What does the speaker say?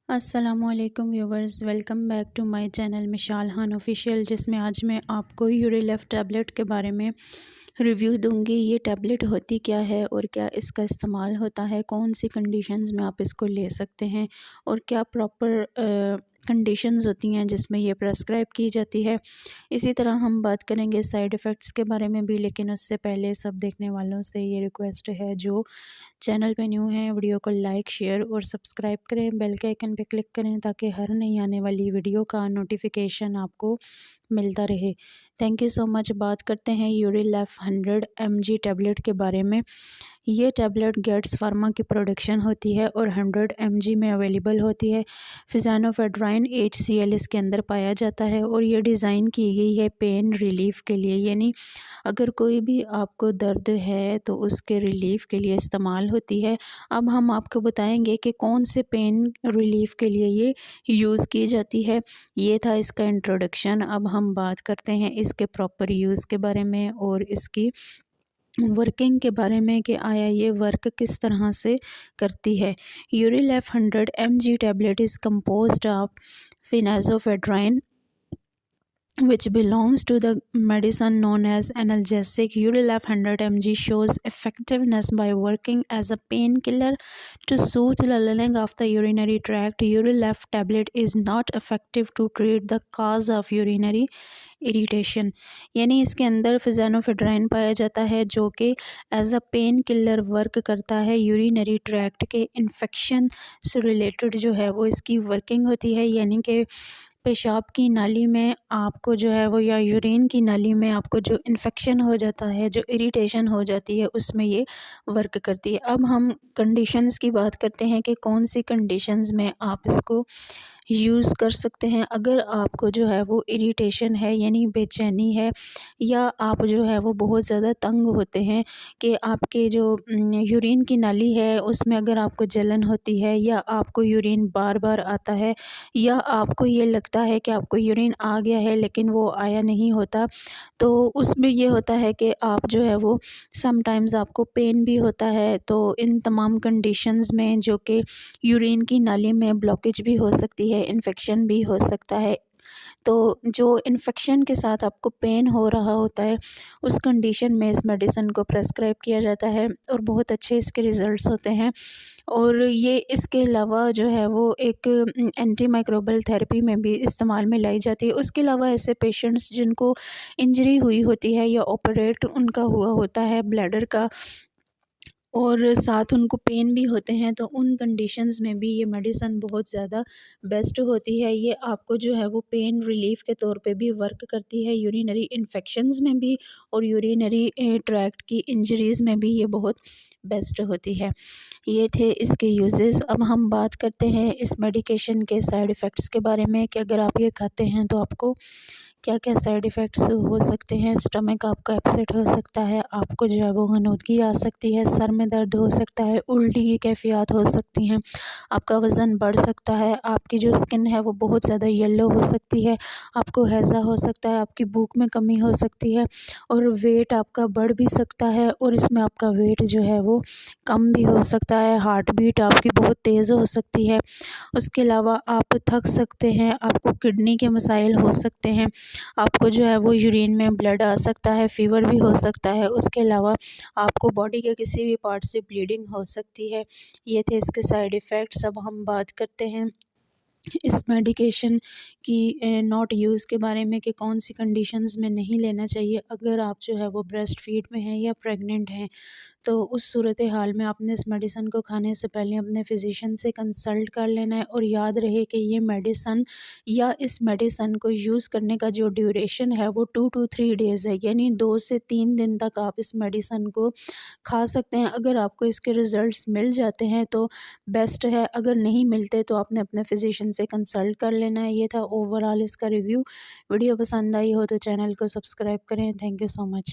अस्सलामुअलैकुम viewers, welcome back to my channel Mishal Khan official, जिसमें आज मैं आपको यूरिलेफ टैबलेट के बारे में रिव्यू दूंगी। ये टैबलेट होती क्या है और क्या इसका इस्तेमाल होता है, कौन सी कंडीशंस में आप इसको ले सकते हैं और क्या प्रॉपर कंडीशंस होती हैं जिसमें ये प्रेस्क्राइब की जाती है। इसी तरह हम बात करेंगे साइड इफ़ेक्ट्स के बारे में भी, लेकिन उससे पहले सब देखने वालों से ये रिक्वेस्ट है जो चैनल पे न्यू है, वीडियो को लाइक शेयर और सब्सक्राइब करें, बेल के आइकन पे क्लिक करें ताकि हर नई आने वाली वीडियो का नोटिफिकेशन आपको मिलता रहे। Thank you so much. बात करते हैं यूरिलेफ 100 mg टैबलेट के बारे में। ये टैबलेट गेट्स फार्मा की प्रोडक्शन होती है और 100 mg में अवेलेबल होती है। फिजानोफेड्राइन HCl इसके अंदर पाया जाता है और ये डिज़ाइन की गई है पेन रिलीफ के लिए, यानी अगर कोई भी आपको दर्द है तो उसके रिलीफ के लिए इस्तेमाल होती है। अब हम आपको बताएंगे कि कौन से पेन रिलीफ के लिए ये यूज़ की जाती है। ये था इसका इंट्रोडक्शन। अब हम बात करते हैं इसके प्रॉपर यूज़ के बारे में और इसकी वर्किंग के बारे में कि आया ये वर्क किस तरह से करती है। यूरिलेफ 100 mg tablet is composed of फिनाजोफेड्राइन which belongs to the medicine known as analgesic. Urilef 100 mg shows effectiveness by working as a painkiller to soothe the swelling of the urinary tract. Urilef tablet is not effective to treat the cause of urinary irritation, यानी इसके अंदर फिजानोफेड्राइन पाया जाता है जो कि as a pain killer work करता है। यूरिनरी ट्रैक्ट के इन्फेक्शन से रिलेटेड जो है वो इसकी वर्किंग होती है, यानी कि पेशाब की नाली में आपको जो है वो या यूरिन की नाली में आपको जो इन्फेक्शन हो जाता है, जो इरिटेशन हो जाती है, उसमें ये वर्क करती है। अब हम कंडीशंस की बात करते हैं कि कौन सी कंडीशंस में आप इसको यूज़ कर सकते हैं। अगर आपको जो है वो इरिटेशन है यानी बेचैनी है, या आप जो है वो बहुत ज़्यादा तंग होते हैं कि आपके जो यूरिन की नाली है उसमें अगर आपको जलन होती है, या आपको यूरिन बार बार आता है, या आपको ये लगता है कि आपको यूरिन आ गया है लेकिन वो आया नहीं होता, तो उसमें ये होता है कि आप जो है वो समटाइम्स आपको पेन भी होता है। तो इन तमाम कंडीशंस में जो कि यूरिन की नाली में ब्लॉकेज भी हो सकती है, इन्फेक्शन भी हो सकता है, तो जो इन्फेक्शन के साथ आपको पेन हो रहा होता है उस कंडीशन में इस मेडिसिन को प्रेस्क्राइब किया जाता है और बहुत अच्छे इसके रिज़ल्ट्स होते हैं। और ये इसके अलावा जो है वो एक एंटी माइक्रोबियल थेरेपी में भी इस्तेमाल में लाई जाती है। उसके अलावा ऐसे पेशेंट्स जिनको इंजरी हुई होती है या ऑपरेट उनका हुआ होता है ब्लैडर का, और साथ उनको पेन भी होते हैं, तो उन कंडीशंस में भी ये मेडिसिन बहुत ज़्यादा बेस्ट होती है। ये आपको जो है वो पेन रिलीफ के तौर पे भी वर्क करती है, यूरिनरी इन्फेक्शंस में भी और यूरिनरी ट्रैक्ट की इंजरीज़ में भी ये बहुत बेस्ट होती है। ये थे इसके यूजेस। अब हम बात करते हैं इस मेडिकेशन के साइड इफ़ेक्ट्स के बारे में कि अगर आप ये खाते हैं तो आपको क्या क्या साइड इफ़ेक्ट्स हो सकते हैं। स्टमक आपका अपसेट हो सकता है, आपको जो है वो गनौदगी आ सकती है, सर में दर्द हो सकता है, उल्टी की कैफियत हो सकती हैं, आपका वज़न बढ़ सकता है, आपकी जो स्किन है वो बहुत ज़्यादा येलो हो सकती है, आपको हैज़ा हो सकता है, आपकी भूख में कमी हो सकती है और वेट आपका बढ़ भी सकता है, और इसमें आपका वेट जो है वो कम भी हो सकता है। हार्ट बीट आपकी बहुत तेज़ हो सकती है। उसके अलावा आप थक सकते हैं, आपको किडनी के मसाइल हो सकते हैं, आपको जो है वो यूरिन में ब्लड आ सकता है, फ़ीवर भी हो सकता है। उसके अलावा आपको बॉडी के किसी भी पार्ट से ब्लीडिंग हो सकती है। ये थे इसके साइड इफ़ेक्ट्स। अब हम बात करते हैं इस मेडिकेशन की नॉट यूज़ के बारे में कि कौन सी कंडीशंस में नहीं लेना चाहिए। अगर आप जो है वो ब्रेस्ट फीड में हैं या प्रेग्नेंट हैं, तो उस सूरत हाल में आपने इस मेडिसिन को खाने से पहले अपने फ़िज़िशियन से कंसल्ट कर लेना है। और याद रहे कि ये मेडिसिन या इस मेडिसिन को यूज़ करने का जो ड्यूरेशन है वो 2 to 3 डेज़ है, यानी 2 से 3 दिन तक आप इस मेडिसिन को खा सकते हैं। अगर आपको इसके रिज़ल्ट्स मिल जाते हैं तो बेस्ट है, अगर नहीं मिलते तो आपने अपने फ़िज़िशियन से कंसल्ट कर लेना है। ये था ओवरऑल इसका रिव्यू। वीडियो पसंद आई हो तो चैनल को सब्सक्राइब करें। Thank you so much.